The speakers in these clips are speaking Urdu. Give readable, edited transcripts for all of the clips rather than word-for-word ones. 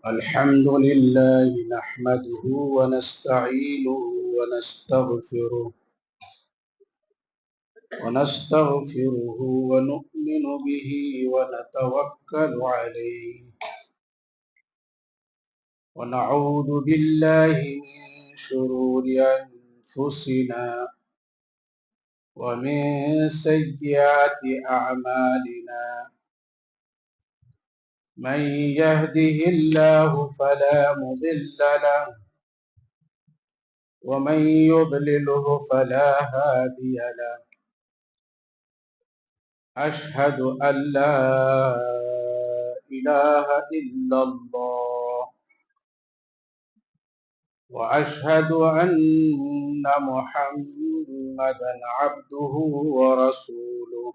الحمد لله نحمده ونستعينه ونستغفره ونؤمن به ونتوكل عليه ونعوذ بالله من شرور أنفسنا ومن سيئات أعمالنا من يهده الله فلا مضل له ومن يضلله فلا هادي له أشهد أن لا إله إلا الله وأشهد أن محمدا عبده ورسوله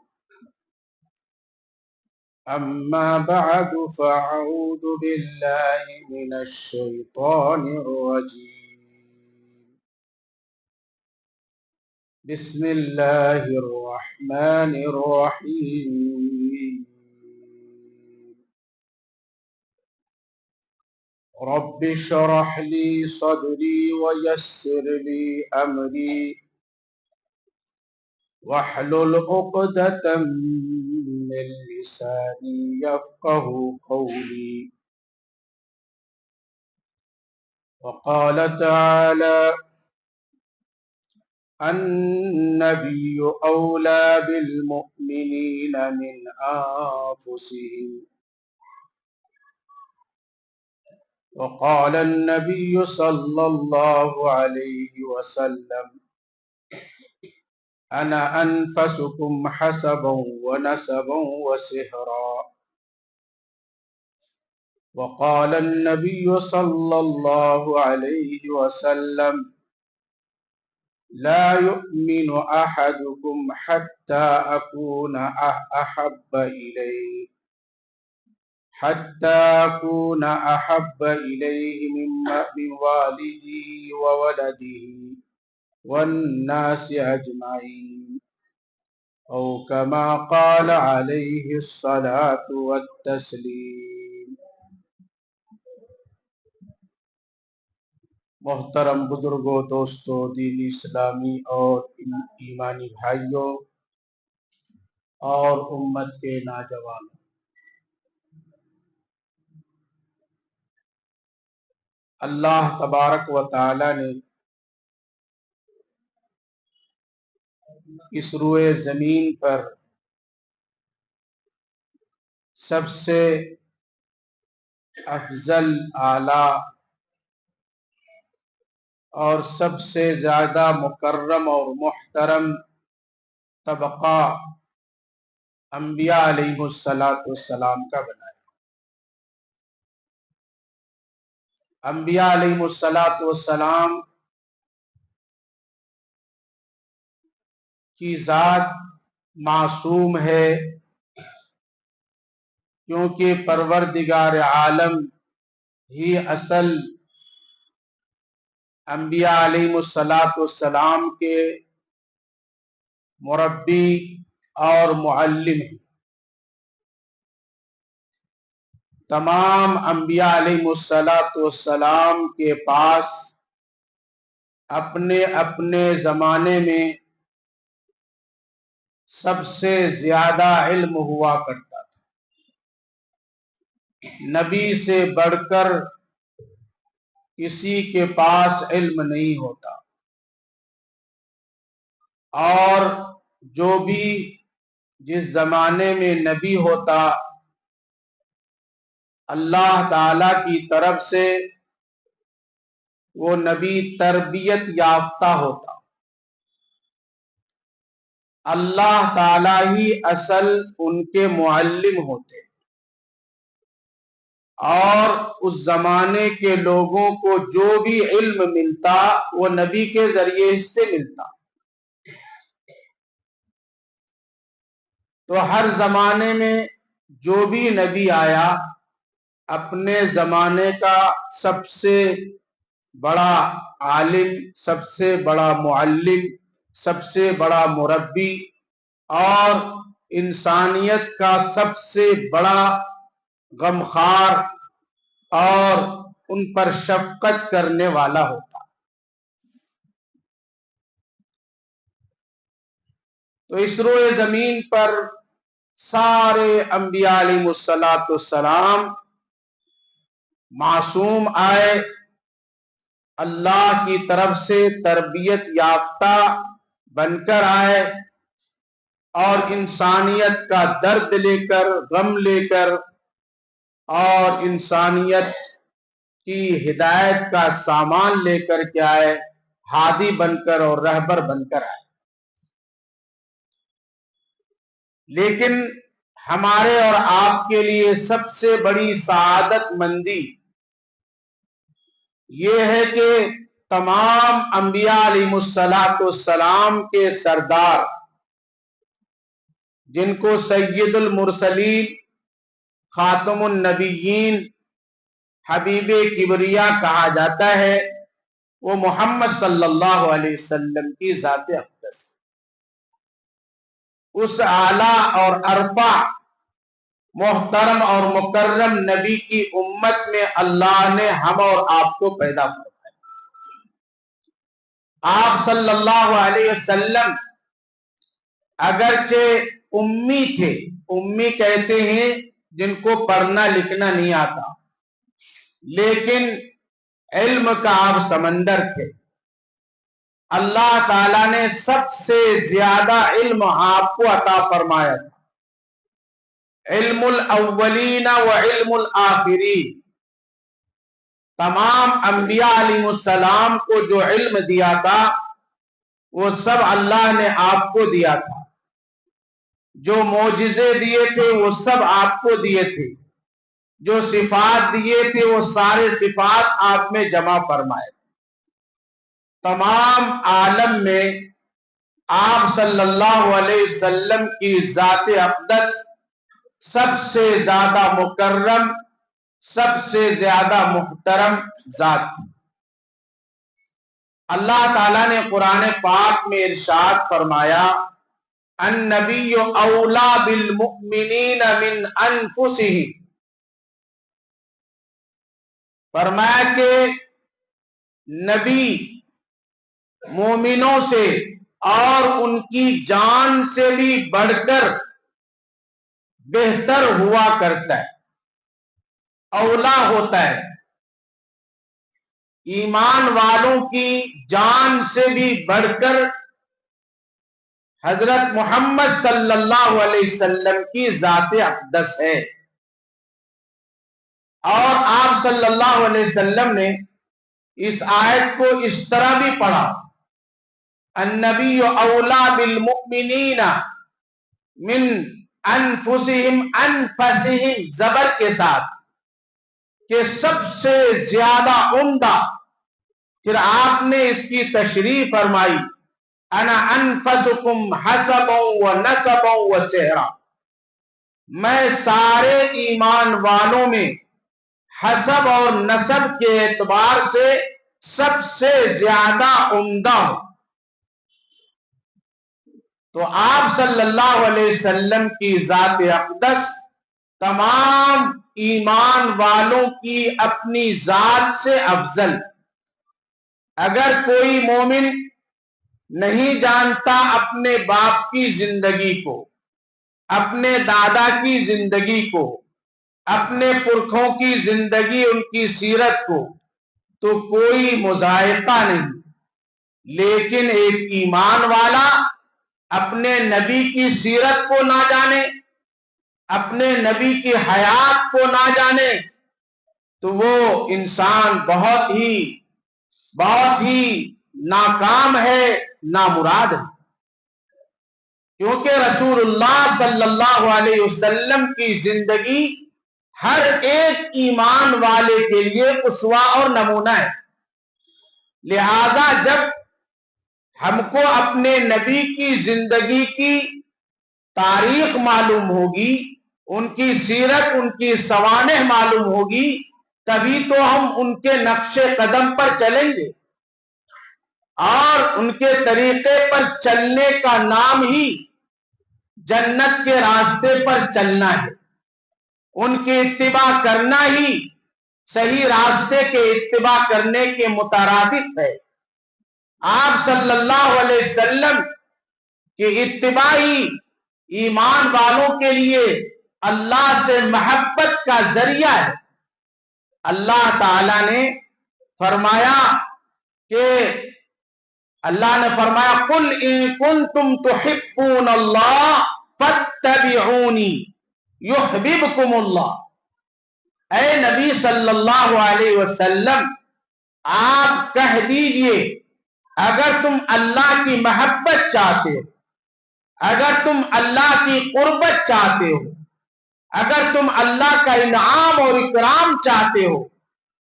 أما بعد فأعوذ بالله من الشيطان الرجيم بسم الله الرحمن الرحيم رب اشرح لي صدري ويسر لي أمري واحلل عقدة من لساني يفقه قولي وقال تعالى النبي أولى بالمؤمنين من أنفسهم وقال النبي صلى الله عليه وسلم أنا أنفسكم حسبا ونسبا وسهرا وقال النبي صلى الله عليه وسلم لا يؤمن أحدكم حتى أكون أحب إليه من والده وولده والناس أجمعين أو كما قال عليه الصلاة والتسليم۔ محترم بزرگوں، دوستو، دینی اسلامی اور ایمانی بھائیوں اور امت کے نوجوانوں، اللہ تبارک و تعالی نے اس روئے زمین پر سب سے افضل، اعلیٰ اور سب سے زیادہ مکرم اور محترم طبقہ انبیاء علیہ السلام کا بنایا۔ انبیاء علیہ السلام کی ذات معصوم ہے، کیونکہ پروردگار عالم ہی اصل انبیاء علیہ السلام کے مربی اور معلم ہیں۔ تمام انبیاء علیہ السلام کے پاس اپنے اپنے زمانے میں سب سے زیادہ علم ہوا کرتا تھا۔ نبی سے بڑھ کر کسی کے پاس علم نہیں ہوتا، اور جو بھی جس زمانے میں نبی ہوتا، اللہ تعالی کی طرف سے وہ نبی تربیت یافتہ ہوتا۔ اللہ تعالی ہی اصل ان کے معلم ہوتے، اور اس زمانے کے لوگوں کو جو بھی علم ملتا وہ نبی کے ذریعے سے ملتا۔ تو ہر زمانے میں جو بھی نبی آیا اپنے زمانے کا سب سے بڑا عالم، سب سے بڑا معلم، سب سے بڑا مربی اور انسانیت کا سب سے بڑا غمخوار اور ان پر شفقت کرنے والا ہوتا۔ تو اس روئے زمین پر سارے انبیاء علیہ السلام معصوم آئے، اللہ کی طرف سے تربیت یافتہ بن کر آئے، اور انسانیت کا درد لے کر، غم لے کر، اور انسانیت کی ہدایت کا سامان لے کر کے آئے، ہادی بن کر اور رہبر بن کر آئے۔ لیکن ہمارے اور آپ کے لیے سب سے بڑی سعادت مندی یہ ہے کہ تمام انبیاء علیہ السلام کے سردار، جن کو سید المرسلین، خاتم النبیین، حبیب کبریا کہا جاتا ہے، وہ محمد صلی اللہ علیہ وسلم کی ذات اقدس، اس اعلیٰ اور ارفع، محترم اور مکرم نبی کی امت میں اللہ نے ہم اور آپ کو پیدا فرمایا۔ آپ صلی اللہ علیہ وسلم اگرچہ امی تھے، امی کہتے ہیں جن کو پڑھنا لکھنا نہیں آتا، لیکن علم کا آپ سمندر تھے۔ اللہ تعالیٰ نے سب سے زیادہ علم آپ کو عطا فرمایا تھا، علم الاولین و علم الآخرین۔ تمام انبیاء علیہ السلام کو جو علم دیا تھا وہ سب اللہ نے آپ کو دیا تھا، جو معجزے دیے تھے وہ سب آپ کو دیے تھے، جو صفات دیے تھے وہ سارے صفات آپ میں جمع فرمائے تھے۔ تمام عالم میں آپ صلی اللہ علیہ وسلم کی ذات اقدس سب سے زیادہ مکرم، سب سے زیادہ محترم ذات تھی۔ اللہ تعالیٰ نے قرآن پاک میں ارشاد فرمایا، النبی اولا بالمؤمنین من انفسہم، فرمایا کہ نبی مومنوں سے اور ان کی جان سے بھی بڑھ کر بہتر ہوا کرتا ہے، اولا ہوتا ہے، ایمان والوں کی جان سے بھی بڑھ کر حضرت محمد صلی اللہ علیہ وسلم کی ذات اقدس ہے۔ اور آپ صلی اللہ علیہ وسلم نے اس آیت کو اس طرح بھی پڑھا، النبی اولا بالمؤمنین من انفسہم، انفسہم زبر کے ساتھ، کہ سب سے زیادہ عمدہ۔ پھر آپ نے اس کی تشریح فرمائی، انا انفسکم حسبا و نسبا و سہرا، میں سارے ایمان والوں میں حسب اور نسب کے اعتبار سے سب سے زیادہ عمدہ ہوں۔ تو آپ صلی اللہ علیہ وسلم کی ذات اقدس تمام ایمان والوں کی اپنی ذات سے افضل۔ اگر کوئی مومن نہیں جانتا اپنے باپ کی زندگی کو، اپنے دادا کی زندگی کو، اپنے پرکھوں کی زندگی، ان کی سیرت کو، تو کوئی مذائقہ نہیں، لیکن ایک ایمان والا اپنے نبی کی سیرت کو نہ جانے، اپنے نبی کی حیات کو نہ جانے، تو وہ انسان بہت ہی ناکام ہے، نامراد ہے۔ کیونکہ رسول اللہ صلی اللہ علیہ وسلم کی زندگی ہر ایک ایمان والے کے لیے اسوہ اور نمونہ ہے۔ لہذا جب ہم کو اپنے نبی کی زندگی کی تاریخ معلوم ہوگی، ان کی سیرت، ان کی سوانح معلوم ہوگی، تبھی تو ہم ان کے نقش قدم پر چلیں گے، اور ان کے طریقے پر چلنے کا نام ہی جنت کے راستے پر چلنا ہے، ان کی اتباع کرنا ہی صحیح راستے کے اتباع کرنے کے مترادف ہے۔ آپ صلی اللہ علیہ وسلم کی اتباع ہی ایمان والوں کے لیے اللہ سے محبت کا ذریعہ ہے۔ اللہ تعالی نے فرمایا کہ قل ان کنتم تحبون اللہ فاتبعونی یحببکم اللہ۔ اے نبی صلی اللہ علیہ وسلم آپ کہہ دیجئے اگر تم اللہ کی محبت چاہتے ہو، اگر تم اللہ کی قربت چاہتے ہو، اگر تم اللہ کا انعام اور اکرام چاہتے ہو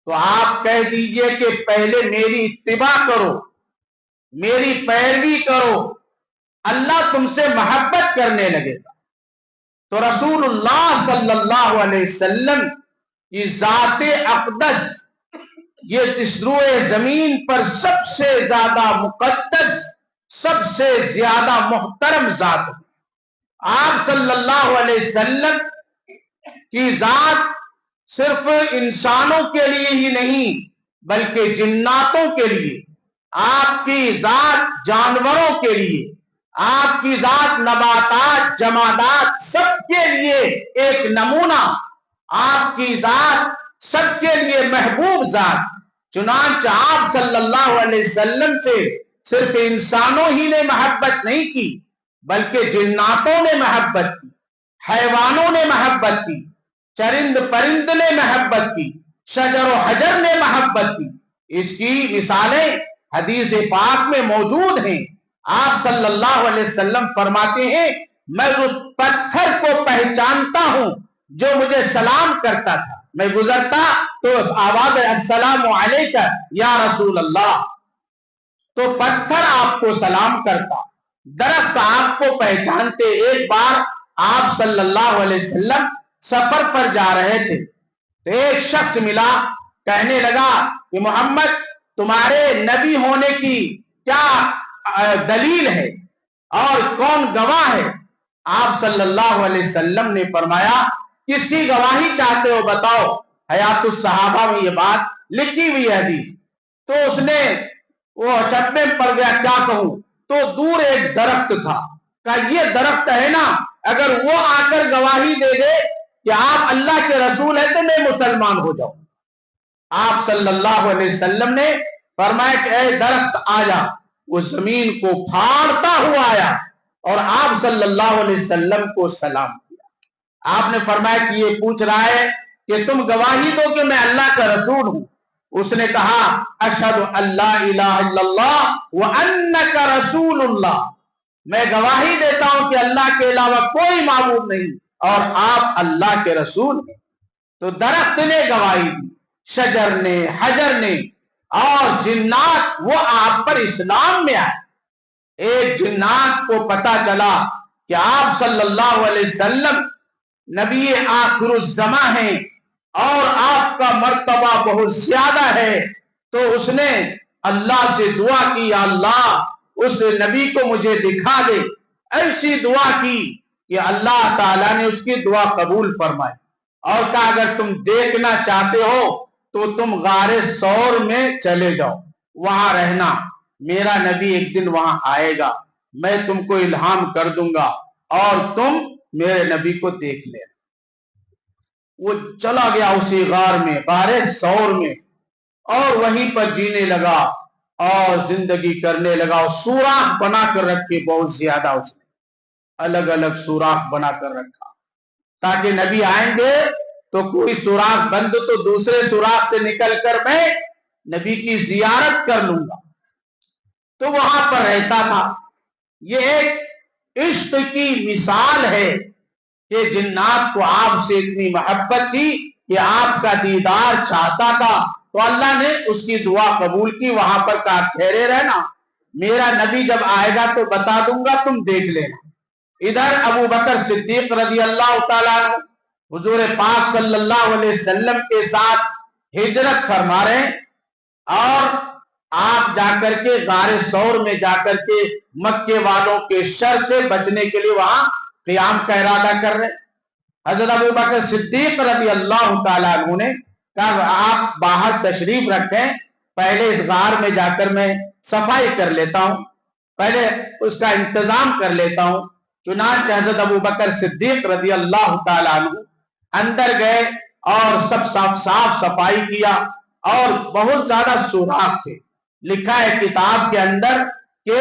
تو آپ کہہ دیجئے کہ پہلے میری اتباع کرو، میری پیروی کرو، اللہ تم سے محبت کرنے لگے گا۔ تو رسول اللہ صلی اللہ علیہ وسلم کی ذات اقدس یہ اس روئے زمین پر سب سے زیادہ مقدس، سب سے زیادہ محترم ذات ہے۔ آپ صلی اللہ علیہ وسلم کی ذات صرف انسانوں کے لیے ہی نہیں بلکہ جناتوں کے لیے، آپ کی ذات جانوروں کے لیے، آپ کی ذات نباتات جمادات سب کے لیے ایک نمونہ، آپ کی ذات سب کے لیے محبوب ذات۔ چنانچہ آپ صلی اللہ علیہ وسلم سے صرف انسانوں ہی نے محبت نہیں کی بلکہ جناتوں نے محبت کی، حیوانوں نے محبت کی، چرند پرند نے محبت کی، شجر و حجر نے محبت کی۔ اس کی مثالیں حدیث پاک میں موجود ہیں۔ آپ صلی اللہ علیہ وسلم فرماتے ہیں میں اس پتھر کو پہچانتا ہوں جو مجھے سلام کرتا تھا، میں گزرتا تو آواز السلام علیکہ یا رسول اللہ، تو پتھر آپ کو سلام کرتا، درخت آپ کو پہچانتے۔ ایک بار آپ صلی اللہ علیہ وسلم سفر پر جا رہے تھے تو ایک شخص ملا، کہنے لگا کہ محمد تمہارے نبی ہونے کی کیا دلیل ہے اور کون گواہ ہے؟ آپ صلی اللہ علیہ وسلم نے فرمایا کس کی گواہی چاہتے ہو بتاؤ؟ حیات الصحابہ میں یہ بات لکھی ہوئی ہے حدیث۔ تو اس نے وہ چپے پڑ گیا کیا کہوں، تو دور ایک درخت تھا، کہا یہ درخت ہے نا، اگر وہ آ کر گواہی دے دے کہ آپ اللہ کے رسول ہیں تو میں مسلمان ہو جاؤں۔ آپ صلی اللہ علیہ وسلم نے فرمایا کہ اے درخت آ جا، وہ زمین کو پھاڑتا ہوا آیا اور آپ صلی اللہ علیہ وسلم کو سلام کیا۔ آپ نے فرمایا کہ یہ پوچھ رہا ہے کہ تم گواہی دو کہ میں اللہ کا رسول ہوں۔ اس نے کہا اشہد ان لا الہ الا اللہ وانک رسول اللہ، میں گواہی دیتا ہوں کہ اللہ کے علاوہ کوئی معبود نہیں اور آپ اللہ کے رسول ہیں۔ تو درخت نے گواہی دی، شجر نے، حجر نے، اور جنات وہ آپ پر اسلام میں آئے۔ ایک جنات کو پتا چلا کہ آپ صلی اللہ علیہ وسلم نبی آخر الزمان ہیں اور آپ کا مرتبہ بہت زیادہ ہے، تو اس نے اللہ سے دعا کی یا اللہ اس نبی کو مجھے دکھا دے۔ ایسی دعا کی کہ اللہ تعالیٰ نے اس کی دعا قبول فرمائی اور کہا اگر تم دیکھنا چاہتے ہو تو تم غار ثور میں چلے جاؤ، وہاں رہنا، میرا نبی ایک دن وہاں آئے گا، میں تم کو الہام کر دوں گا اور تم میرے نبی کو دیکھ لینا۔ وہ چلا گیا اسی غار میں، غار ثور میں، اور وہیں پر جینے لگا اور زندگی کرنے لگا۔ اور سوراخ بنا کر رکھے بہت زیادہ، اس نے الگ الگ سوراخ بنا کر رکھا تاکہ نبی آئیں گے تو کوئی سوراخ بند تو دوسرے سوراخ سے نکل کر میں نبی کی زیارت کر لوں گا۔ تو وہاں پر رہتا تھا۔ یہ ایک عشق کی مثال ہے کہ جنات کو آپ سے اتنی محبت تھی کہ آپ کا دیدار چاہتا تھا، تو اللہ نے اس کی دعا قبول کی، وہاں پر کہا ٹھہرے رہنا، میرا نبی جب آئے گا تو بتا دوں گا، تم دیکھ لینا۔ ادھر ابو بکر صدیق رضی اللہ تعالیٰ عنہ حضور پاک صلی اللہ علیہ وسلم کے ساتھ ہجرت فرما رہے ہیں اور آپ جا کر کے غار ثور میں جا کر کے مکے والوں کے شر سے بچنے کے لیے وہاں قیام کا ارادہ کر رہے ہیں۔ حضرت ابو بکر صدیق رضی اللہ تعالیٰ عنہ نے کہا آپ باہر تشریف رکھیں، پہلے اس غار میں جا کر میں صفائی کر لیتا ہوں، پہلے اس کا انتظام کر لیتا ہوں۔ چنانچہ حضرت ابو بکر صدیق رضی اللہ تعالیٰ عنہ اندر گئے اور سب صاف صفائی کیا، اور بہت زیادہ سوراخ تھے۔ لکھا ہے کتاب کے اندر کہ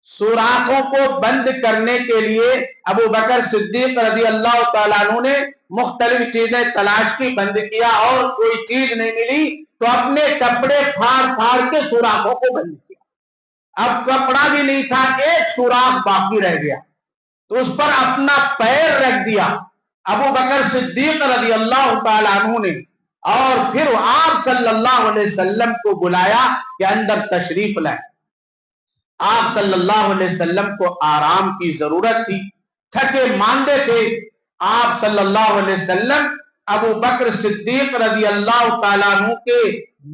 سوراخوں کو بند کرنے کے لیے ابو بکر صدیق رضی اللہ تعالیٰ عنہ نے مختلف چیزیں تلاش کی، بند کیا، اور کوئی چیز نہیں ملی تو اپنے کپڑے پھاڑ پھاڑ کے سوراخوں کو بند کیا۔ اب کپڑا بھی نہیں تھا، ایک سوراخ باقی رہ گیا تو اس پر اپنا پیر رکھ دیا ابو بکر صدیق رضی اللہ تعالیٰ عنہ نے، اور پھر آپ صلی اللہ علیہ وسلم کو بلایا کہ اندر تشریف لائیں۔ آپ صلی اللہ علیہ وسلم کو آرام کی ضرورت تھی، تھکے ماندے تھے۔ آپ صلی اللہ علیہ وسلم ابو بکر صدیق رضی اللہ تعالیٰ عنہ کے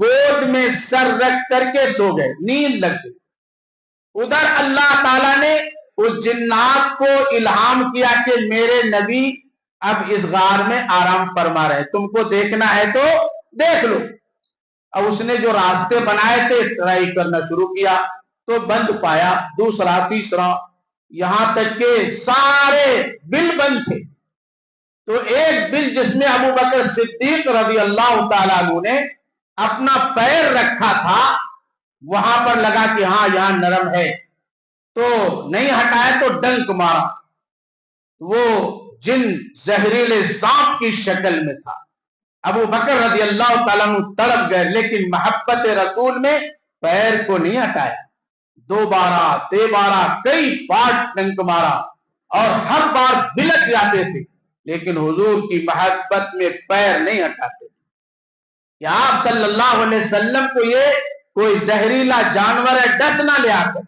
گود میں سر رکھ کر کے سو گئے، نیند لگ گئی۔ ادھر اللہ تعالیٰ نے اس جنات کو الہام کیا کہ میرے نبی اب اس غار میں آرام فرما رہے، تم کو دیکھنا ہے تو دیکھ لو۔ اب اس نے جو راستے بنائے تھے ٹرائی کرنا شروع کیا تو بند پایا، دوسرا تیسرا، یہاں تک کہ سارے بل بند تھے۔ تو ایک بل جس میں ابو بکر صدیق رضی اللہ تعالیٰ عنہ نے اپنا پیر رکھا تھا، وہاں پر لگا کہ ہاں یہاں نرم ہے، تو نہیں ہٹایا تو ڈنک مارا۔ وہ جن زہریلے سانپ کی شکل میں تھا۔ ابو بکر رضی اللہ تعالیٰ عنہ تڑپ گئے، لیکن محبت رسول میں پیر کو نہیں ہٹایا، دوبارہ تیبارہ کئی بار ڈنک مارا، اور ہر بار بلک جاتے تھے، لیکن حضور کی محبت میں پیر نہیں ہٹاتے تھے کہ آپ صلی اللہ علیہ وسلم کو یہ کوئی زہریلا جانور ہے ڈس نہ لے آ کر،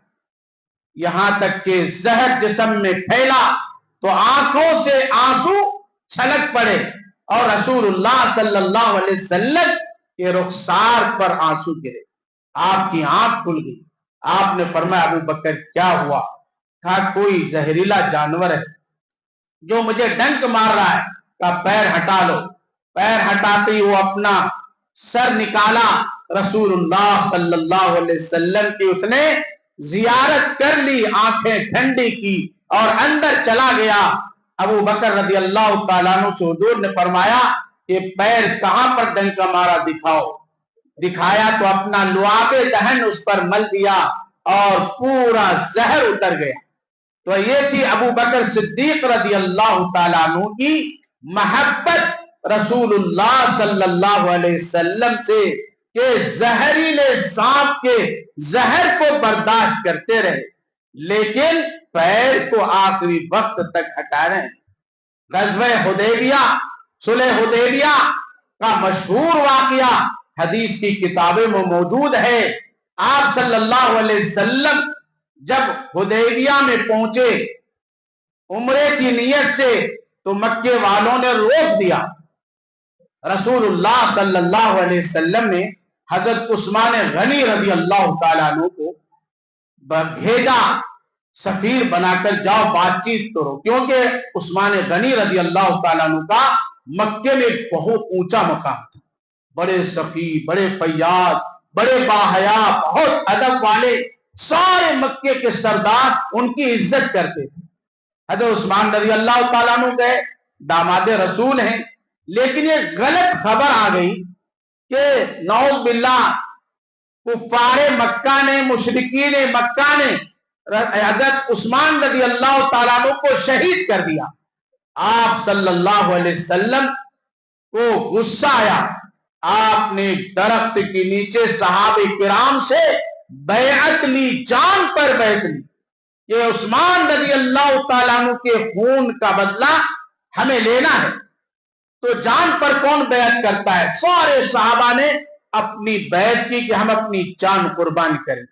یہاں تک کہ زہر جسم میں پھیلا تو آنکھوں سے آنسو چھلک پڑے، اور رسول اللہ صلی اللہ علیہ وسلم کے رخسار پر آنسو گرے، آپ کی آنکھ کھل گئی۔ آپ نے فرمایا ابو بکر کیا ہوا؟ کہا کوئی زہریلا جانور ہے جو مجھے ڈنک مار رہا ہے۔ کہا پیر ہٹا لو۔ پیر ہٹاتے ہی وہ اپنا سر نکالا، رسول اللہ صلی اللہ علیہ وسلم کی اس نے زیارت کر لی، آنکھیں ٹھنڈی کی اور اندر چلا گیا۔ ابو بکر رضی اللہ تعالیٰ عنہ سے حضور نے فرمایا کہ پیر کہاں پر ڈنکا مارا دکھاؤ۔ دکھایا تو اپنا لعاب دہن اس پر مل دیا اور پورا زہر اتر گیا۔ تو یہ تھی ابو بکر صدیق رضی اللہ تعالیٰ عنہ کی محبت رسول اللہ صلی اللہ علیہ وسلم سے، کہ زہریلے سانپ کے زہر کو برداشت کرتے رہے، لیکن پیر کو آخری وقت تک ہٹا رہے ہیں۔ غزوہ حدیبیہ، صلح حدیبیہ کا مشہور واقعہ حدیث کی کتابیں میں موجود ہے۔ آپ صلی اللہ علیہ وسلم جب حدیبیہ میں پہنچے عمرے کی نیت سے تو مکے والوں نے روک دیا۔ رسول اللہ صلی اللہ علیہ وسلم نے حضرت عثمان غنی رضی اللہ تعالیٰ عنہ کو بھیجا سفیر بنا کر، جاؤ بات چیت کرو، کیونکہ عثمان غنی رضی اللہ تعالیٰ عنہ کا مکے میں بہت اونچا مقام تھا، بڑے سخی، بڑے فیاض، بڑے باحیا، بہت ادب والے، سارے مکے کے سردار ان کی عزت کرتے تھے۔ حضرت عثمان رضی اللہ تعالیٰ عنہ گئے، داماد رسول ہیں، لیکن یہ غلط خبر آ گئی کہ نعوذ باللہ کفار مکہ نے، مشرکین مکہ نے حضرت عثمان رضی اللہ تعالیٰ عنہ کو شہید کر دیا۔ آپ صلی اللہ علیہ وسلم کو غصہ آیا، آپ نے درخت کے نیچے صحابہ کرام سے بیعت لی، جان پر بیعت لی کہ عثمان رضی اللہ تعالیٰ عنہ کے خون کا بدلہ ہمیں لینا ہے۔ تو جان پر کون بیعت کرتا ہے؟ سارے صحابہ نے اپنی بیعت کی کہ ہم اپنی جان قربان کریں۔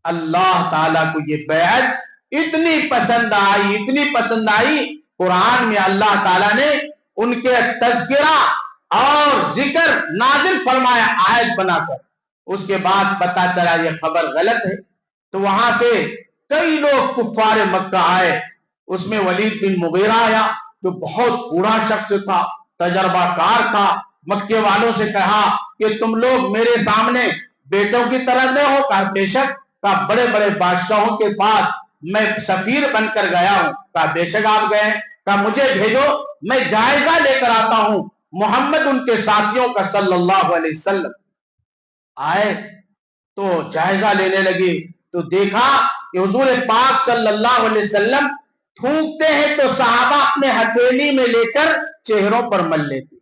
اللہ تعالیٰ کو یہ بیعت اتنی پسند آئی، اتنی پسند آئی، قرآن میں اللہ تعالیٰ نے ان کے تذکرہ اور ذکر نازل فرمایا آیت بنا کر۔ اس کے بعد پتا چلا یہ خبر غلط ہے، تو وہاں سے کئی لوگ کفار مکہ آئے، اس میں ولید بن مغیرہ آیا جو بہت بوڑھا شخص تھا، تجربہ کار تھا، مکے والوں سے کہا کہ تم لوگ میرے سامنے بیٹوں کی طرح نہ ہو؟ کہا بے شک۔ کہا بڑے بڑے بادشاہوں کے پاس میں سفیر بن کر گیا ہوں؟ کہا بے شک آپ گئے۔ کہا مجھے بھیجو، میں جائزہ لے کر آتا ہوں۔ محمد ان کے ساتھیوں کا صلی اللہ علیہ وسلم آئے تو جائزہ لینے لگے تو دیکھا کہ حضور پاک صلی اللہ علیہ وسلم تھوکتے ہیں تو صحابہ اپنے ہتھیلی میں لے کر چہروں پر مل لیتے،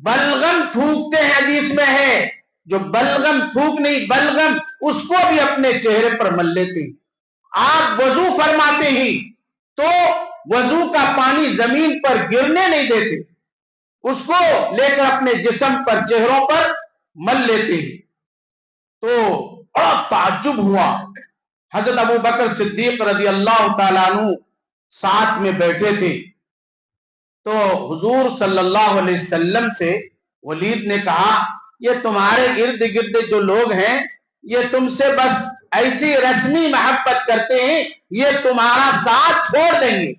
بلغم تھوکتے ہیں، حدیث میں ہے جو بلغم تھوک نہیں بلغم اس کو بھی اپنے چہرے پر مل لیتے۔ آپ وضو فرماتے ہی تو وضو کا پانی زمین پر گرنے نہیں دیتے، اس کو لے کر اپنے جسم پر چہروں پر مل لیتے ہیں۔ تو بڑا تعجب ہوا۔ حضرت ابو بکر صدیق رضی اللہ تعالیٰ عنہ ساتھ میں بیٹھے تھے تو حضور صلی اللہ علیہ وسلم سے ولید نے کہا یہ تمہارے ارد گرد جو لوگ ہیں یہ تم سے بس ایسی رسمی محبت کرتے ہیں، یہ تمہارا ساتھ چھوڑ دیں گے۔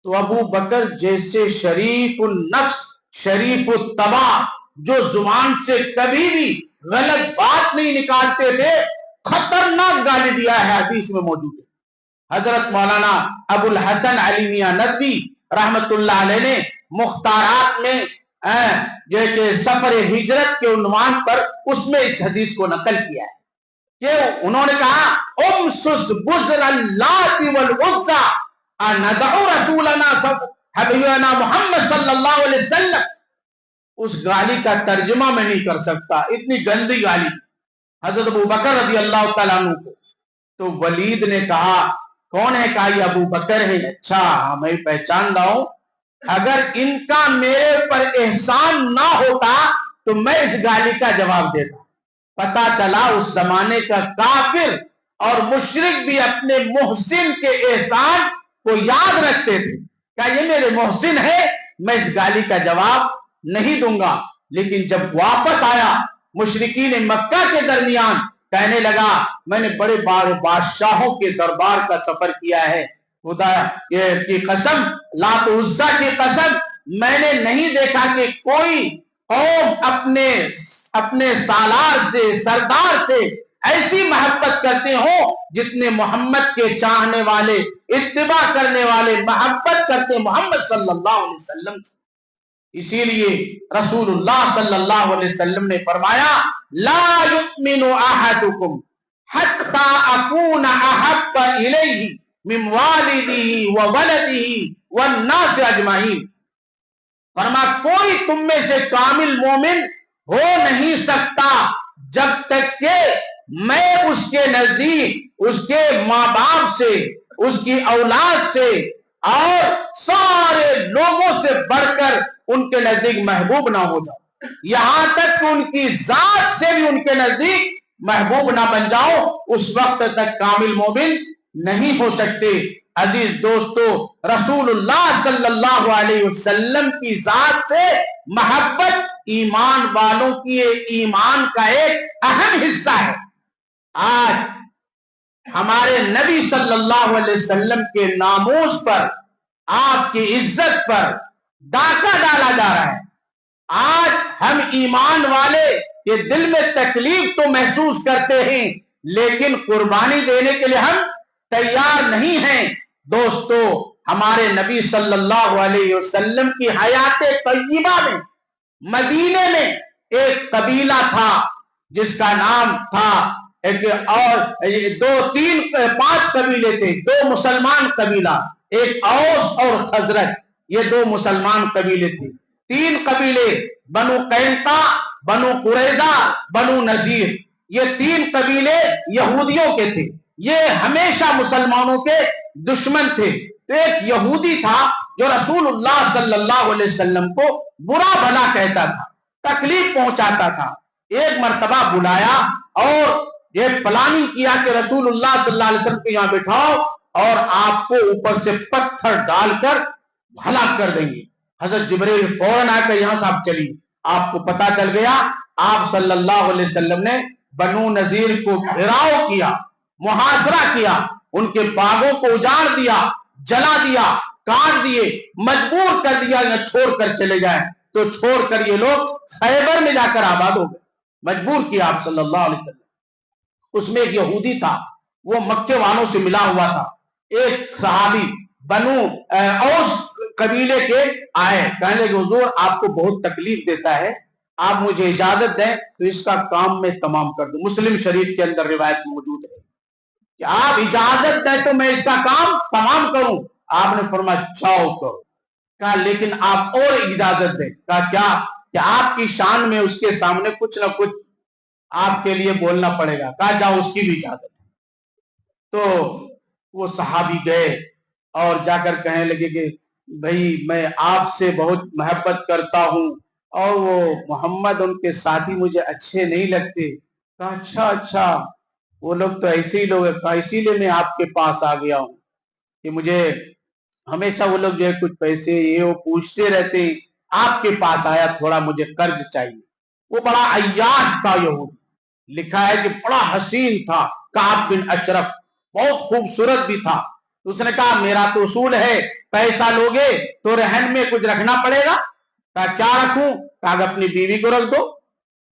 تو ابو بکر جیسے شریف النفس شریف الطبع جو زبان سے کبھی بھی غلط بات نہیں نکالتے تھے، خطرناک گالی دیا ہے، حدیث میں موجود ہے۔ حضرت مولانا ابو الحسن علی میاں ندوی رحمت اللہ علیہ نے مختارات میں جو کہ سفر ہجرت کے عنوان پر اس میں اس حدیث کو نقل کیا ہے کہ انہوں نے کہا امسس بزر اللات والعزى اندعو رسولنا حبیبنا محمد صلی اللہ علیہ وسلم۔ اس گالی کا ترجمہ میں نہیں کر سکتا، اتنی گندی گالی حضرت ابو بکر رضی اللہ تعالیٰ عنہ کو۔ تو ولید نے کہا کون ہے؟ کہا یہ ابو بکر ہے۔ اچھا میں پہچان رہا ہوں، اگر ان کا میرے پر احسان نہ ہوتا تو میں اس گالی کا جواب دیتا۔ پتا چلا اس زمانے کا کافر اور مشرک بھی اپنے محسن کے احسان کو یاد رکھتے تھے۔ کہا یہ میرے محسن ہے، میں اس گالی کا جواب نہیں دوں گا۔ لیکن جب واپس آیا مشرکین مکہ کے درمیان کہنے لگا میں نے بڑے بڑے بادشاہوں کے دربار کا سفر کیا ہے، خدا کی قسم، لات و عزا کی قسم، میں نے نہیں دیکھا کہ کوئی قوم اپنے سالار سے سردار سے ایسی محبت کرتے ہوں جتنے محمد کے چاہنے والے اتباع کرنے والے محبت کرتے محمد صلی اللہ علیہ وسلم سے۔ اسی لیے رسول اللہ صلی اللہ علیہ وسلم نے فرمایا لا یؤمن احدکم حتی اکون احب الیہ من والدہ وولدہ والناس اجمعین۔ فرما کوئی تم میں سے کامل مومن ہو نہیں سکتا جب تک کہ میں اس کے نزدیک اس کے ماں باپ سے، اس کی اولاد سے اور سارے لوگوں سے بڑھ کر ان کے نزدیک محبوب نہ ہو جاؤ، یہاں تک کہ ان کی ذات سے بھی ان کے نزدیک محبوب نہ بن جاؤ، اس وقت تک کامل مومن نہیں ہو سکتے۔ عزیز دوستو، رسول اللہ صلی اللہ علیہ وسلم کی ذات سے محبت ایمان والوں کی ایمان کا ایک اہم حصہ ہے۔ آج ہمارے نبی صلی اللہ علیہ وسلم کے ناموس پر، آپ کی عزت پر ڈاکہ ڈالا جا رہا ہے۔ آج ہم ایمان والے کے دل میں تکلیف تو محسوس کرتے ہیں لیکن قربانی دینے کے لیے ہم تیار نہیں ہیں۔ دوستو، ہمارے نبی صلی اللہ علیہ وسلم کی حیات طیبہ میں مدینے میں ایک قبیلہ تھا جس کا نام تھا اور پانچ قبیلے تھے، دو مسلمان قبیلہ، ایک اوس اور خزرج، یہ دو مسلمان قبیلے تھے۔ تین قبیلے بنو قینقاع، بنو قریظہ، بنو نذیر، یہ تین قبیلے یہودیوں کے تھے، یہ ہمیشہ مسلمانوں کے دشمن تھے۔ تو ایک یہودی تھا جو رسول اللہ صلی اللہ علیہ وسلم کو برا بھلا کہتا تھا، تکلیف پہنچاتا تھا۔ ایک مرتبہ بلایا اور یہ پلاننگ کیا کہ رسول اللہ صلی اللہ علیہ وسلم کو یہاں بٹھاؤ اور آپ کو اوپر سے پتھر ڈال کر ہلاک کر دیں گے۔ حضرت جبریل فوراً آ کر یہاں سے آپ چلی، آپ کو پتا چل گیا۔ آپ صلی اللہ علیہ وسلم نے بنو نذیر کو گھیراؤ کیا، محاصرہ کیا، ان کے باغوں کو اجاڑ دیا، جلا دیا، کاٹ دیے، مجبور کر دیا چھوڑ کر چلے جائیں۔ تو چھوڑ کر یہ لوگ خیبر میں جا کر آباد ہو گئے. مجبور کیا آپ صلی اللہ علیہ وسلم. اس میں ایک یہودی تھا, وہ مکے والوں سے ملا ہوا تھا. ایک صحابی بنو اوس قبیلے کے آئے, کہنے لگے حضور آپ کو بہت تکلیف دیتا ہے, آپ مجھے اجازت دیں تو اس کا کام میں تمام کر دوں. مسلم شریف کے اندر روایت موجود ہے کہ آپ اجازت دیں تو میں اس کا کام تمام کروں. آپ نے فرمایا جاؤ کرو. کہا لیکن آپ اور اجازت دیں. کہا کیا؟ کہ آپ کی شان میں اس کے سامنے کچھ نہ کچھ آپ کے لیے بولنا پڑے گا. کہا جاؤ, اس کی بھی اجازت ہے. تو وہ صحابی گئے اور جا کر کہنے لگے کہ بھائی میں آپ سے بہت محبت کرتا ہوں اور وہ محمد ان کے ساتھی مجھے اچھے نہیں لگتے. کہا اچھا وہ لوگ تو ایسے ہی لوگ ہیں. کہا اسی لیے میں آپ کے پاس آ گیا ہوں کہ مجھے ہمیشہ وہ لوگ جو ہے کچھ پیسے یہ وہ پوچھتے رہتے, آپ کے پاس آیا, تھوڑا مجھے قرض چاہیے. وہ بڑا عیاش تھا یہودی, لکھا ہے کہ بڑا حسین تھا. کعب بن اشرف بہت خوبصورت بھی تھا. اس نے کہا میرا تو اصول ہے پیسہ لوگے تو رہن میں کچھ رکھنا پڑے گا. کہا کیا رکھوں؟ کہا کہ اپنی بیوی کو رکھ دو.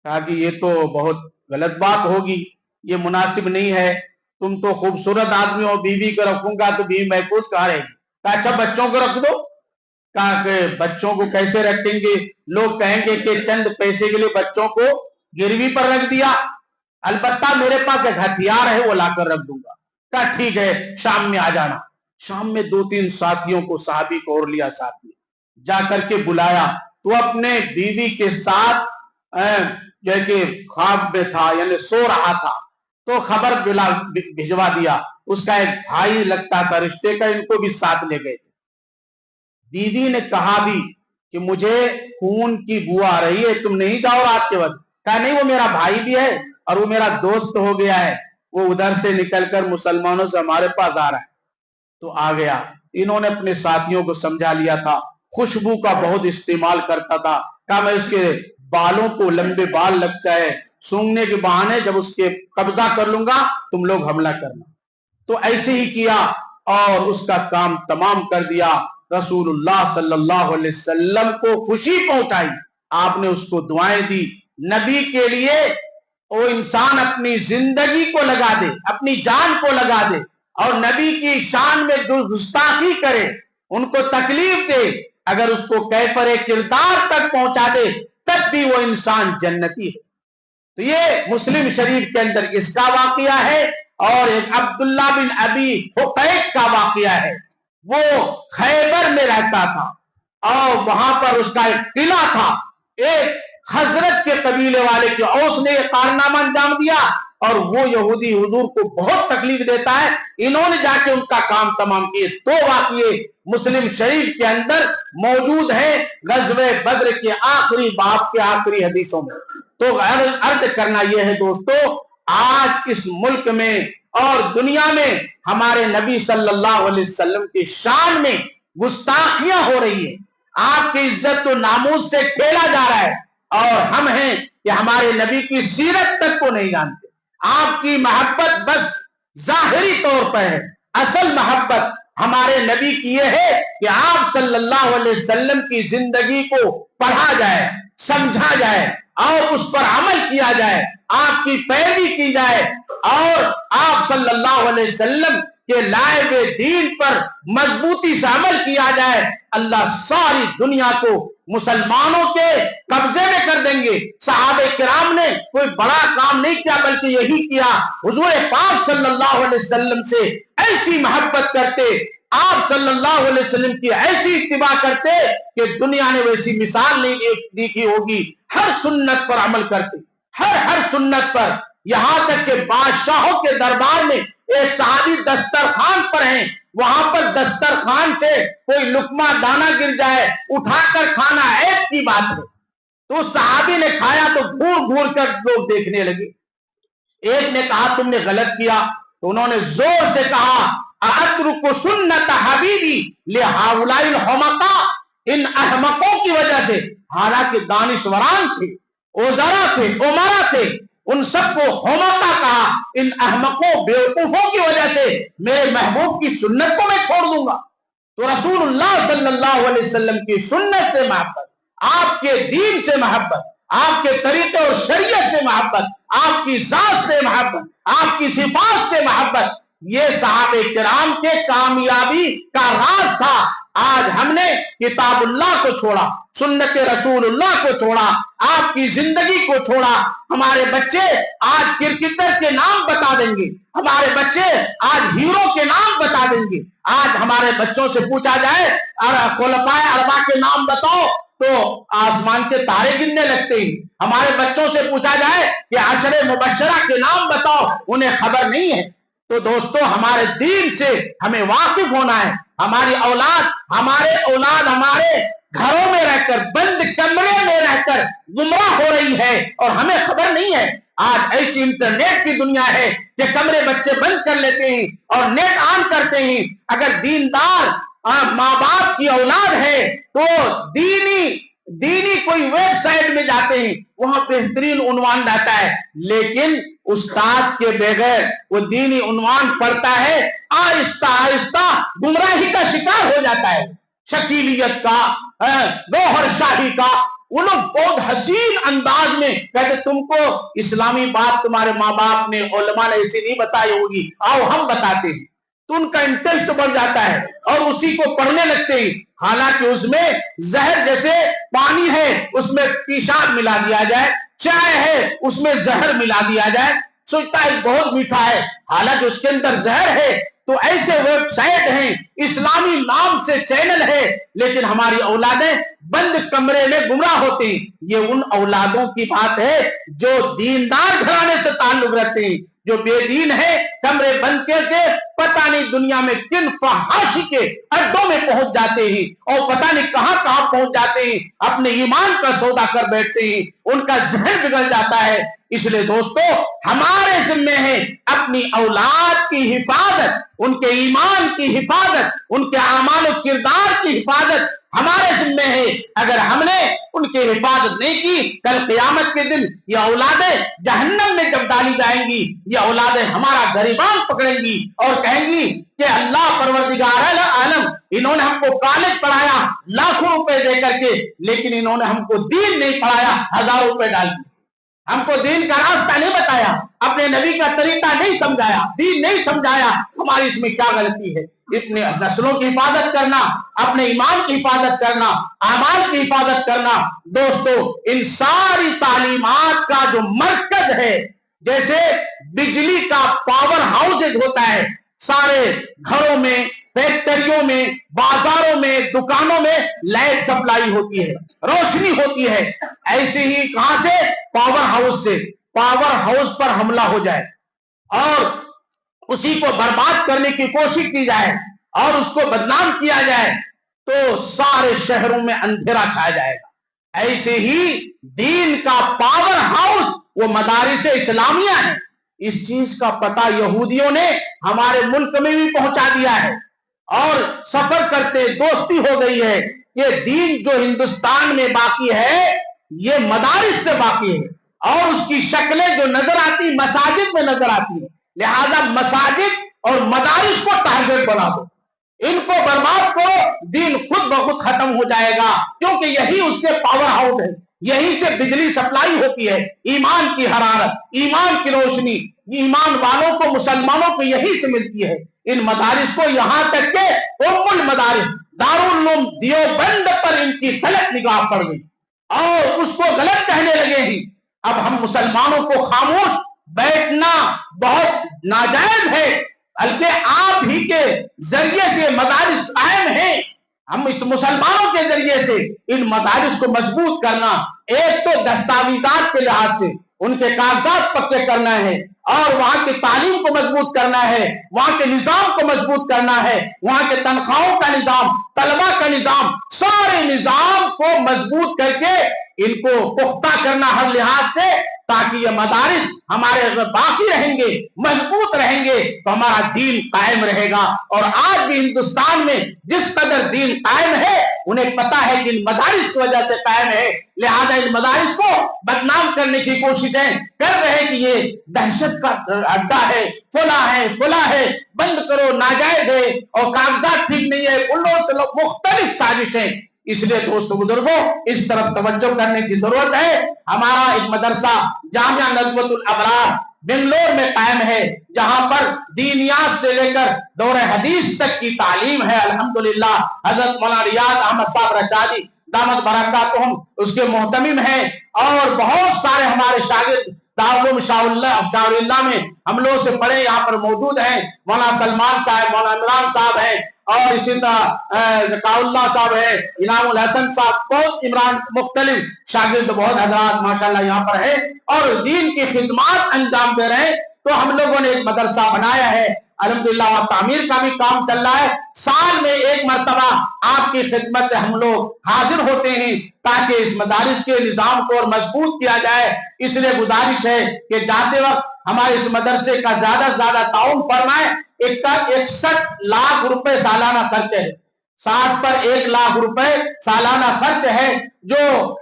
کہا کہ یہ تو بہت غلط بات ہوگی, یہ مناسب نہیں ہے, تم تو خوبصورت آدمی ہو, بیوی کو رکھوں گا تو بیوی محفوظ کہاں رہے گی. کہا اچھا بچوں کو رکھ دو. کہا کہ بچوں کو کیسے رکھیں گے, لوگ کہیں گے کہ چند پیسے کے لیے بچوں کو گروی پر رکھ دیا. البتہ میرے پاس ایک ہتھیار ہے, وہ لا کر رکھ دوں گا. کہا ٹھیک ہے شام میں آ جانا. شام میں 2-3 ساتھیوں کو صحابی کو اور لیا ساتھ میں, جا کر کے بلایا تو اپنے بیوی کے ساتھ جو ہے کہ خواب میں تھا, یعنی سو رہا تھا. تو خبر بھجوا دیا. اس کا ایک بھائی لگتا تھا رشتے کا, ان کو بھی ساتھ لے گئے تھے. بیوی نے کہا بھی کہ مجھے خون کی بو آ رہی ہے, تم نہیں جاؤ رات کے وقت. کہا نہیں, وہ میرا بھائی بھی ہے اور وہ میرا دوست ہو گیا ہے, وہ ادھر سے نکل کر مسلمانوں سے ہمارے پاس آ رہا ہے. تو آ گیا. انہوں نے اپنے ساتھیوں کو سمجھا لیا تھا, خوشبو کا بہت استعمال کرتا تھا. کہا میں اس کے بالوں کو, لمبے بال لگتا ہے, سونگنے کے بہانے جب اس کے قبضہ کر لوں گا تم لوگ حملہ کرنا. تو ایسے ہی کیا اور اس کا کام تمام کر دیا. رسول اللہ صلی اللہ علیہ وسلم کو خوشی پہنچائی, آپ نے اس کو دعائیں دی. نبی کے لیے وہ انسان اپنی زندگی کو لگا دے, اپنی جان کو لگا دے, اور نبی کی شان میں جو گستاخی کرے, ان کو تکلیف دے, اگر اس کو کیفر کردار تک پہنچا دے تب بھی وہ انسان جنتی ہے. تو یہ مسلم شریف کے اندر اس کا واقعہ ہے. اور ایک عبداللہ بن ابی حقیق کا واقعہ ہے. وہ خیبر میں رہتا تھا اور وہاں پر اس کا ایک قلعہ تھا. ایک حضرت کے قبیلے والے کے اوس نے یہ کارنامہ انجام دیا اور وہ یہودی حضور کو بہت تکلیف دیتا ہے. انہوں نے جا کے ان کا کام تمام کیے. 2 واقعے مسلم شریف کے اندر موجود ہیں غزوہ بدر کے آخری باب کے آخری حدیثوں میں. تو عرض کرنا یہ ہے دوستو, آج اس ملک میں اور دنیا میں ہمارے نبی صلی اللہ علیہ وسلم کی شان میں گستاخیاں ہو رہی ہیں, آپ کی عزت و ناموس سے کھیلا جا رہا ہے, اور ہم ہیں کہ ہمارے نبی کی سیرت تک کو نہیں جانتے. آپ کی محبت بس ظاہری طور پر ہے, اصل محبت ہمارے نبی کی یہ ہے کہ آپ صلی اللہ علیہ وسلم کی زندگی کو پڑھا جائے, سمجھا جائے اور اس پر عمل کیا جائے, آپ کی پیروی کی جائے اور آپ صلی اللہ علیہ وسلم کے لائے ہوئے دین پر مضبوطی سے عمل کیا جائے. اللہ ساری دنیا کو مسلمانوں کے قبضے میں کر دیں گے. صحابہ کرام نے کوئی بڑا کام نہیں کیا بلکہ یہی کیا, حضور پاک صلی اللہ علیہ وسلم سے ایسی محبت کرتے, آپ صلی اللہ علیہ وسلم کی ایسی اتباع کرتے کہ دنیا نے ویسی مثال نہیں دیکھی ہوگی. ہر سنت پر عمل کرتے, ہر سنت پر, یہاں تک کہ بادشاہوں کے دربار میں ایک صحابی دسترخوان پر ہیں, وہاں پر دسترخوان سے کوئی لقمہ دانا گر جائے اٹھا کر کھانا عیب کی بات ہے. تو صحابی نے کھایا تو گھور گھور کر لوگ دیکھنے لگے. ایک نے کہا تم نے غلط کیا, تو انہوں نے زور سے کہا اترک سنت حبیبی لہؤلاء الحمقاء, ان احمقوں کی وجہ سے, حالانکہ دانشوران تھے, وزراء تھے, عمرا تھے, ان سب کو حمقا کہا, ان احمقوں بیوقوفوں کی وجہ سے میرے محبوب کی سنت کو میں چھوڑ دوں گا. تو رسول اللہ صلی اللہ علیہ وسلم کی سنت سے محبت, آپ کے دین سے محبت، آپ کے طریقے اور شریعت سے محبت، آپ کی ذات سے محبت، آپ کی صفات سے محبت، یہ صحابہ کرام کے کامیابی کا راز تھا۔ آج ہم نے کتاب اللہ کو چھوڑا، سنت رسول اللہ کو چھوڑا، آپ کی زندگی کو چھوڑا۔ ہمارے بچے آج کرکٹر کے نام بتا دیں گے، ہمارے بچے آج ہیرو کے نام بتا دیں گے۔ آج ہمارے بچوں سے پوچھا جائے خلفائے اربعہ کے نام بتاؤ تو آسمان کے تارے گننے لگتے ہیں۔ ہمارے بچوں سے پوچھا جائے کہ عشر مبشرہ کے نام بتاؤ، انہیں خبر نہیں ہے۔ تو دوستو، ہمارے دین سے ہمیں واقف ہونا ہے۔ ہماری اولاد ہمارے گھروں میں رہ کر، بند کمرے میں رہ کر گمراہ ہو رہی ہے اور ہمیں خبر نہیں ہے۔ آج ایسی انٹرنیٹ کی دنیا ہے کہ کمرے بچے بند کر لیتے ہیں اور نیٹ آن کرتے ہیں۔ اگر دیندار ماں باپ کی اولاد ہے تو دینی کوئی ویب سائٹ میں جاتے ہیں، وہاں بہترین عنوان رہتا ہے، لیکن استاد کے بغیر وہ دینی عنوان پڑھتا ہے، آہستہ آہستہ گمراہی کا شکار ہو جاتا ہے۔ شکیلیت کا، گوہر شاہی کا، وہ لوگ بہت حسین انداز میں کہتے تم کو اسلامی بات تمہارے ماں باپ نے، علماء نے ایسی نہیں بتائی ہوگی، آؤ ہم بتاتے ہیں۔ تو ان کا انٹرسٹ بڑھ جاتا ہے اور اسی کو پڑھنے لگتے ہیں، حالانکہ اس میں زہر، جیسے پانی ہے اس میں پیشاب ملا دیا جائے، چائے ہے اس میں زہر ملا دیا جائے، سوچتا ہے بہت میٹھا ہے، حالانکہ اس کے اندر زہر ہے۔ تو ایسے ویب سائٹ ہیں، اسلامی نام سے چینل ہے، لیکن ہماری اولادیں بند کمرے میں گمراہ ہوتے ہیں۔ یہ ان اولادوں کی بات ہے جو دیندار گھرانے سے تعلق رکھتے ہیں۔ جو بے دین ہے، کمرے بند کر کے پتہ نہیں دنیا میں کن فحاشی کے اڈوں میں پہنچ جاتے ہیں اور پتہ نہیں کہاں کہاں پہنچ جاتے ہیں، اپنے ایمان کا سودا کر بیٹھتے ہیں، ان کا ذہن بگڑ جاتا ہے۔ اس لیے دوستو، ہمارے ذمہ ہے اپنی اولاد کی حفاظت، ان کے ایمان کی حفاظت، ان کے اعمال و کردار کی حفاظت ہمارے ذمہ ہے۔ اگر ہم نے ان کی حفاظت نہیں کی، کل قیامت کے دن یہ اولادیں جہنم میں جب ڈالی جائیں گی، یہ اولادیں ہمارا گریبان پکڑیں گی اور کہیں گی کہ اللہ پروردگار عالم، انہوں نے ہم کو کالج پڑھایا لاکھوں روپے دے کر کے، لیکن انہوں نے ہم کو دین نہیں پڑھایا، ہزاروں روپے ڈال دی، ہم کو دین کا راستہ نہیں بتایا، اپنے نبی کا طریقہ نہیں سمجھایا، دین نہیں سمجھایا، ہماری اس میں کیا غلطی ہے؟ اپنے نسلوں کی حفاظت کرنا، اپنے ایمان کی حفاظت کرنا، اعمال کی حفاظت کرنا، دوستو ان ساری تعلیمات کا جو مرکز ہے، جیسے بجلی کا پاور ہاؤس ہوتا ہے، سارے گھروں میں، فیکٹریوں میں، بازاروں میں، دکانوں میں لائٹ سپلائی ہوتی ہے، روشنی ہوتی ہے، ایسے ہی کہاں سے؟ پاور ہاؤس سے۔ پاور ہاؤس پر حملہ ہو جائے اور اسی کو برباد کرنے کی کوشش کی جائے اور اس کو بدنام کیا جائے تو سارے شہروں میں اندھیرا چھا جائے گا۔ ایسے ہی دین کا پاور ہاؤس وہ مدارس اسلامیہ ہے۔ اس چیز کا پتہ یہودیوں نے ہمارے ملک میں بھی پہنچا دیا ہے اور سفر کرتے دوستی ہو گئی ہے کہ دین جو ہندوستان میں باقی ہے یہ مدارس سے باقی ہے، اور اس کی شکلیں جو نظر آتی مساجد میں نظر آتی ہے، لہذا مساجد اور مدارس کو ٹارگٹ بنا دو، ان کو برباد کرو، دین خود بخود ختم ہو جائے گا، کیونکہ یہی اس کے پاور ہاؤس ہے، یہی سے بجلی سپلائی ہوتی ہے، ایمان کی حرارت، ایمان کی روشنی، ایمان والوں کو، مسلمانوں کو یہی سے ملتی ہے۔ ان مدارس کو یہاں تک کہ ام المدارس دارالعلوم دیوبند پر ان کی غلط نگاہ پڑ گئی اور اس کو غلط کہنے لگے ہیں۔ اب ہم مسلمانوں کو خاموش بیٹھنا بہت ناجائز ہے، بلکہ آپ ہی کے ذریعے سے مدارس قائم ہیں، ہم اس مسلمانوں کے ذریعے سے ان مدارس کو مضبوط کرنا، ایک تو دستاویزات کے لحاظ سے ان کے کاغذات پکے کرنا ہے اور وہاں کی تعلیم کو مضبوط کرنا ہے، وہاں کے نظام کو مضبوط کرنا ہے، وہاں کے تنخواہوں کا نظام، طلبہ کا نظام، سارے نظام کو مضبوط کر کے ان کو پختہ کرنا ہر لحاظ سے، تاکہ یہ مدارس ہمارے باقی رہیں گے، مضبوط رہیں گے تو ہمارا دین قائم رہے گا۔ اور آج بھی ہندوستان میں جس قدر دین قائم ہے انہیں پتا ہے کہ ان مدارس کی وجہ سے قائم ہے، لہذا ان مدارس کو بدنام کرنے کی کوششیں کر رہے کہ یہ دہشت کا اڈا ہے، فلاں ہے، بند کرو، ناجائز ہے اور کاغذات ٹھیک نہیں ہے، ان لوگوں سے مختلف سازشیں اس لیے دوستو بزرگوں اس طرف توجہ کرنے کی ضرورت ہے۔ ہمارا ایک مدرسہ جامعہ ندوۃ الابرار بنگلور میں قائم ہے، جہاں پر دینیات سے لے کر دور حدیث تک کی تعلیم ہے۔ الحمدللہ حضرت مولانا ریاض احمد صاحب رجاجی دامت برکاتہم اس کے محتمم ہیں، اور بہت سارے ہمارے شاگرد دارالعلوم شاہ اللہ میں ہم لوگ سے پڑھے یہاں پر موجود ہیں۔ مولانا سلمان صاحب، مولانا عمران صاحب ہیں، اور اسی طرح ذکاء اللہ صاحب ہے، انعام الحسن صاحب، بہت عمران مختلف شاگرد بہت حضرات ماشاءاللہ یہاں پر ہے اور دین کی خدمات انجام دے رہے ہیں۔ تو ہم لوگوں نے ایک مدرسہ بنایا ہے الحمدللہ، اور تعمیر کا بھی کام چل رہا ہے۔ سال میں ایک مرتبہ آپ کی خدمت ہم لوگ حاضر ہوتے ہیں تاکہ اس مدارس کے نظام کو اور مضبوط کیا جائے۔ اس لیے گزارش ہے کہ جاتے وقت ہمارے اس مدرسے کا زیادہ سے زیادہ تعاون فرمائیں۔ 61 لاکھ روپے سالانہ خرچ ہے، 60 پر 1 لاکھ روپے سالانہ خرچ ہے جو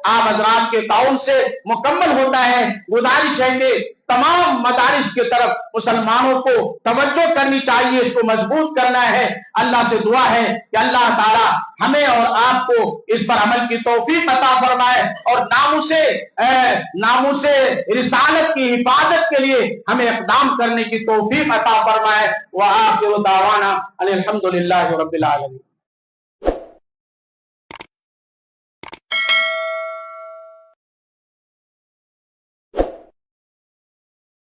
آپ حضرات کے تعاون سے مکمل ہوتا ہے۔ گزارش ہے کہ تمام مدارس کی طرف مسلمانوں کو توجہ کرنی چاہیے، اس کو مضبوط کرنا ہے۔ اللہ سے دعا ہے کہ اللہ تعالی ہمیں اور آپ کو اس پر عمل کی توفیق عطا فرمائے، اور ناموس رسالت کی حفاظت کے لیے ہمیں اقدام کرنے کی توفیق عطا فرمائے۔ وآخر دعوانا ان الحمد للہ رب العالمین۔